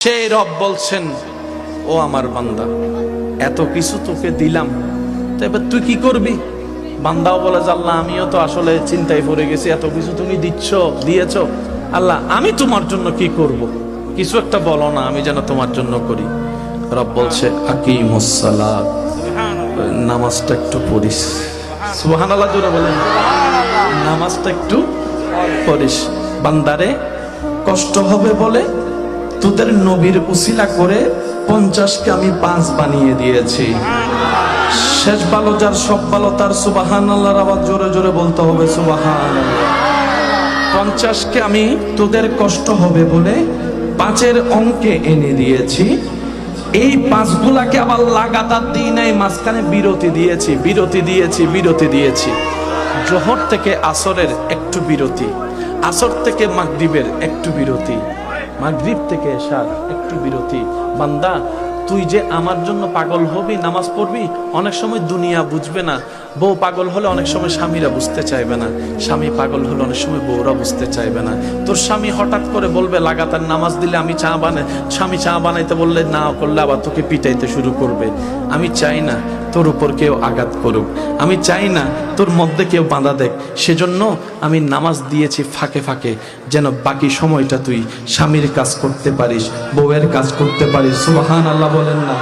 সেই রব বলছেন, ও আমার বান্দা, এত কিছু তোকে দিলাম, তো এবার তুই কি করবি? বান্দাও বলে যে আল্লাহ আমিও তো আসলে চিন্তায় পড়ে গেছি, এত কিছু তুমি দিয়েছ আল্লাহ, আমি তোমার জন্য কি করব? কিছু একটা বলো না, আমি যেন তোমার জন্য করি। রব বলছে আকিমুস সালাত, নামাজটা একটু পড়িস। সুবহানাল্লাহ জোরে বলেন, নামাজটা একটু পড়িস। বান্দারে, কষ্ট হবে বলে তোদের নবীর উসিলা করে 50কে আমি 5 বানিয়ে দিয়েছি। শেষ ভালো যার, সব ভালো তার। সুবহানাল্লাহর আওয়াজ জোরে জোরে বলতে হবে সুবহানাল্লাহ। 50কে আমি তোদের কষ্ট হবে বলে 5-এর অঙ্কে এনে দিয়েছি। এই 5 গুলাকে আবার লাগাতার দিই নাই, মাঝখানে বিরতি দিয়েছি। জোহর থেকে আসরের একটু বিরতি, আসর থেকে মাগরিবের একটু বিরতি, মাগরিব থেকে এশার একটু বিরতি। বান্দা, তুই যে আমার জন্য পাগল হবি, নামাজ পড়বি, অনেক সময় দুনিয়া বুঝবে না। বউ পাগল হলে অনেক সময় স্বামীরা বুঝতে চাইবে না, স্বামী পাগল হলে অনেক সময় বউরা বুঝতে চাইবে না। তোর স্বামী হঠাৎ করে বলবে লাগাতার নামাজ দিলে আমি স্বামী চা বানাইতে বললে না করলে আবার তোকে পিটাইতে শুরু করবে। আমি চাই না তোর উপর কেউ আঘাত করুক, আমি চাই না তোর মধ্যে কেউ বাধা দেখ। সেজন্য আমি নামাজ দিয়েছি ফাঁকে ফাঁকে, যেন বাকি সময়টা তুই স্বামীর কাজ করতে পারিস, বউয়ের কাজ করতে পারিস। সুবহানাল্লাহ বলেন না।